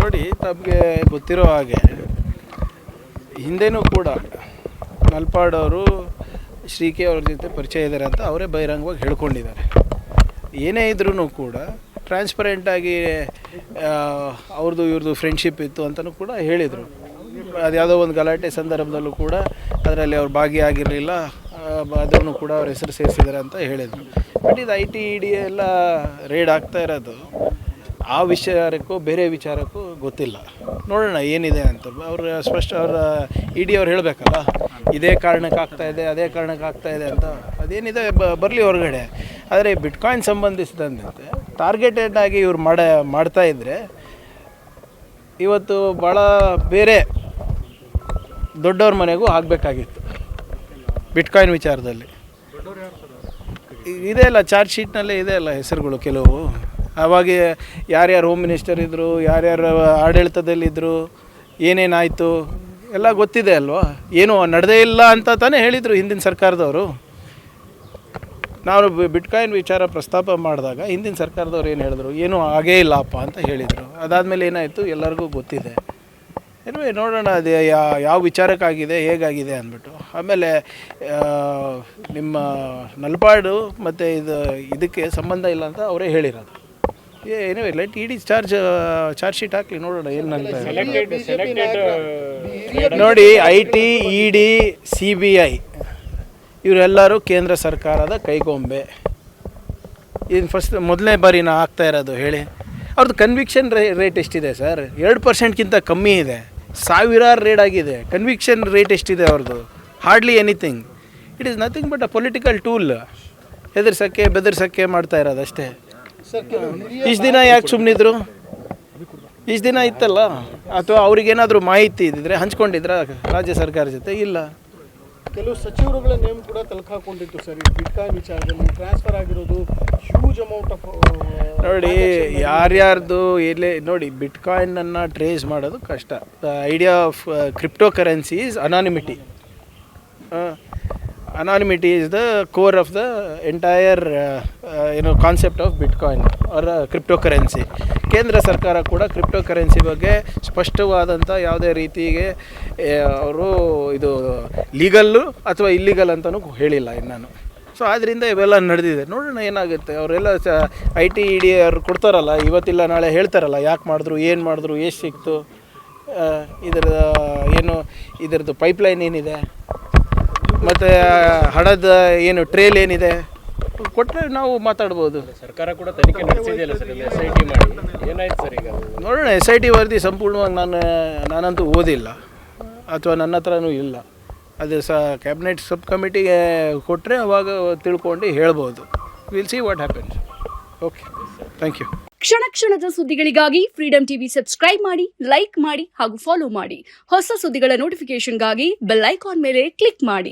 ನೋಡಿ, ತಮಗೆ ಗೊತ್ತಿರೋ ಹಾಗೆ ಹಿಂದೆನೂ ಕೂಡ ನಲ್ಪಾಡವರು ಶ್ರೀಕೆ ಅವ್ರ ಜೊತೆ ಪರಿಚಯ ಇದ್ದಾರೆ ಅಂತ ಅವರೇ ಬಹಿರಂಗವಾಗಿ ಹೇಳ್ಕೊಂಡಿದ್ದಾರೆ. ಏನೇ ಇದ್ರೂ ಕೂಡ ಟ್ರಾನ್ಸ್ಪರೆಂಟಾಗಿ ಅವ್ರದ್ದು ಇವ್ರದ್ದು ಫ್ರೆಂಡ್ಶಿಪ್ ಇತ್ತು ಅಂತಲೂ ಕೂಡ ಹೇಳಿದರು. ಅದು ಯಾವುದೋ ಒಂದು ಗಲಾಟೆ ಸಂದರ್ಭದಲ್ಲೂ ಕೂಡ ಅದರಲ್ಲಿ ಅವ್ರು ಭಾಗಿಯಾಗಿರಲಿಲ್ಲ, ಅದನ್ನು ಕೂಡ ಅವ್ರ ಹೆಸರು ಸೇರಿಸಿದ್ದಾರೆ ಅಂತ ಹೇಳಿದರು. ಬಟ್ ಇದು IT ED ಎಲ್ಲ ರೇಡ್ ಆಗ್ತಾ ಇರೋದು ಆ ವಿಚಾರಕ್ಕೂ ಬೇರೆ ವಿಚಾರಕ್ಕೂ ಗೊತ್ತಿಲ್ಲ. ನೋಡೋಣ ಏನಿದೆ ಅಂತ. ಅವ್ರ ED ಅವ್ರು ಹೇಳಬೇಕಲ್ಲ, ಇದೇ ಕಾರಣಕ್ಕೆ ಆಗ್ತಾಯಿದೆ, ಅದೇ ಕಾರಣಕ್ಕೆ ಆಗ್ತಾಯಿದೆ ಅಂತ. ಅದೇನಿದೆ ಬರಲಿ ಹೊರಗಡೆ. ಆದರೆ ಬಿಟ್ಕಾಯಿನ್ ಸಂಬಂಧಿಸಿದಂತೆ ಟಾರ್ಗೆಟೆಡ್ ಆಗಿ ಇವ್ರು ಮಾಡ್ತಾಯಿದ್ರೆ ಇವತ್ತು ಭಾಳ ಬೇರೆ ದೊಡ್ಡವ್ರ ಮನೆಗೂ ಆಗಬೇಕಾಗಿತ್ತು ಬಿಟ್ಕಾಯಿನ್ ವಿಚಾರದಲ್ಲಿ. ಇದೆ ಅಲ್ಲ, ಚಾರ್ಜ್ ಶೀಟ್ನಲ್ಲೇ ಇದೆ ಅಲ್ಲ ಹೆಸರುಗಳು ಕೆಲವು. ಆವಾಗ ಯಾರ್ಯಾರು ಹೋಮ್ ಮಿನಿಸ್ಟರ್ ಇದ್ದರು, ಯಾರ್ಯಾರು ಆಡಳಿತದಲ್ಲಿದ್ದರು, ಏನೇನಾಯಿತು ಎಲ್ಲ ಗೊತ್ತಿದೆ ಅಲ್ವಾ. ಏನೂ ನಡೆದೇ ಇಲ್ಲ ಅಂತ ತಾನೇ ಹೇಳಿದರು ಹಿಂದಿನ ಸರ್ಕಾರದವರು. ನಾವು ಬಿಟ್ಕಾಯಿನ್ ವಿಚಾರ ಪ್ರಸ್ತಾಪ ಮಾಡಿದಾಗ ಹಿಂದಿನ ಸರ್ಕಾರದವ್ರು ಏನು ಹೇಳಿದ್ರು, ಏನೂ ಆಗೇ ಇಲ್ಲಪ್ಪ ಅಂತ ಹೇಳಿದರು. ಅದಾದಮೇಲೆ ಏನಾಯಿತು ಎಲ್ಲರಿಗೂ ಗೊತ್ತಿದೆ. ನೋಡೋಣ ಅದು ಯಾವ ವಿಚಾರಕ್ಕಾಗಿದೆ, ಹೇಗಾಗಿದೆ ಅಂದ್ಬಿಟ್ಟು. ಆಮೇಲೆ ನಿಮ್ಮ ನಲ್ಪಾಡು ಮತ್ತು ಇದಕ್ಕೆ ಸಂಬಂಧ ಇಲ್ಲ ಅಂತ ಅವರೇ ಹೇಳಿರೋದು. ಏನಿವೆ ಲೆಟ್ ED ಚಾರ್ಜ್ ಶೀಟ್ ಹಾಕಲಿ, ನೋಡೋಣ ಏನಂತ. ನೋಡಿ, IT ED CBI ಇವರೆಲ್ಲರೂ ಕೇಂದ್ರ ಸರ್ಕಾರದ ಕೈಗೊಂಬೆ. ಇನ್ನು ಮೊದಲನೇ ಬಾರಿನ ಆಗ್ತಾ ಇರೋದು ಹೇಳಿ. ಅವ್ರದ್ದು ಕನ್ವಿಕ್ಷನ್ ರೇಟ್ ಎಷ್ಟಿದೆ ಸರ್? 2%ಗಿಂತ ಕಮ್ಮಿ ಇದೆ. ಸಾವಿರಾರು ರೇಡ್ ಆಗಿದೆ. ಕನ್ವಿಕ್ಷನ್ ರೇಟ್ ಎಷ್ಟಿದೆ ಅವ್ರದ್ದು? Hardly anything. It is nothing but a political tool. ಹೆದರ್ಸೋಕ್ಕೆ ಬೆದರ್ಸೋಕ್ಕೆ ಮಾಡ್ತಾ ಇರೋದು ಅಷ್ಟೇ. ಇಷ್ಟು ದಿನ ಯಾಕೆ ಸುಮ್ಮನಿದ್ರು? ಇಷ್ಟು ದಿನ ಇತ್ತಲ್ಲ. ಅಥವಾ ಅವ್ರಿಗೇನಾದರೂ ಮಾಹಿತಿ ಇದ್ದಿದ್ರೆ ಹಂಚ್ಕೊಂಡಿದ್ರ ರಾಜ್ಯ ಸರ್ಕಾರ ಜೊತೆ? ಇಲ್ಲ. ಕೆಲವು ಸಚಿವರುಗಳ ನೇಮ್ ಕೂಡ ತಲುಕಾಕೊಂಡಿತ್ತು ಸರ್. ಬಿಟ್ಕಾಯಿನ್ ವಿಚಾರದಲ್ಲಿ ಟ್ರಾನ್ಸ್ಫರ್ ಆಗಿರೋದು ಹ್ಯೂಜ್ ಅಮೌಂಟ್ ಆಫ್. ನೋಡಿ, ಯಾರ್ಯಾರ್ದು ಎಲ್ಲೇ ನೋಡಿ, ಬಿಟ್ಕಾಯಿನನ್ನು ಟ್ರೇಸ್ ಮಾಡೋದು ಕಷ್ಟ. The idea of crypto currency is anonymity. Anonymity is the core of the entire concept of Bitcoin or cryptocurrency. ಕೇಂದ್ರ ಸರ್ಕಾರ ಕೂಡ ಕ್ರಿಪ್ಟೋ ಕರೆನ್ಸಿ ಬಗ್ಗೆ ಸ್ಪಷ್ಟವಾದಂಥ ಯಾವುದೇ ರೀತಿಗೆ ಅವರು ಇದು ಲೀಗಲ್ಲು ಅಥವಾ ಇಲ್ಲೀಗಲ್ ಅಂತಲೂ ಹೇಳಿಲ್ಲ ಇನ್ನೂ. ಸೊ ಆದ್ದರಿಂದ ಇವೆಲ್ಲ ನಡೆದಿದೆ. ನೋಡೋಣ ಏನಾಗುತ್ತೆ. ಅವರೆಲ್ಲ IT ED ಅವ್ರು ಕೊಡ್ತಾರಲ್ಲ, ಇವತ್ತಿಲ್ಲ ನಾಳೆ ಹೇಳ್ತಾರಲ್ಲ ಯಾಕೆ ಮಾಡಿದ್ರು, ಏನು ಮಾಡಿದ್ರು, ಎಷ್ಟು ಸಿಕ್ತು, ಇದರದ್ದು ಪೈಪ್ಲೈನ್ ಏನಿದೆ, ಮತ್ತು ಹಣದ ಏನು ಟ್ರೇಲ್ ಏನಿದೆ ಕೊಟ್ಟರೆ ನಾವು ಮಾತಾಡ್ಬೋದು. ಸರ್ಕಾರ ಕೂಡ ತನಿಖೆ ನಡೆಸಿದೆಯಲ್ಲ ಸರ್, SIT ಮಾಡಿ. ಏನಾಯ್ತು ಸರ್ ಈಗ? ನೋಡೋಣ. SIT ವರದಿ ಸಂಪೂರ್ಣವಾಗಿ ನಾನಂತೂ ಓದಿಲ್ಲ, ಅಥವಾ ನನ್ನ ಹತ್ರನೂ ಇಲ್ಲ. ಅದು ಕ್ಯಾಬಿನೆಟ್ ಸಬ್ ಕಮಿಟಿಗೆ ಕೊಟ್ಟರೆ ಅವಾಗ ತಿಳ್ಕೊಂಡು ಹೇಳ್ಬೋದು. Will see what happens. Okay, thank you. ಕ್ಷಣ ಕ್ಷಣದ ಸುದ್ದಿಗಳಿಗಾಗಿ ಫ್ರೀಡಂ ಟಿವಿ ಸಬ್ಸ್ಕ್ರೈಬ್ ಮಾಡಿ, ಲೈಕ್ ಮಾಡಿ ಹಾಗೂ ಫಾಲೋ ಮಾಡಿ. ಹೊಸ ಸುದ್ದಿಗಳ ನೋಟಿಫಿಕೇಶನ್ಗಾಗಿ ಬೆಲ್ ಐಕಾನ್ ಮೇಲೆ ಕ್ಲಿಕ್ ಮಾಡಿ.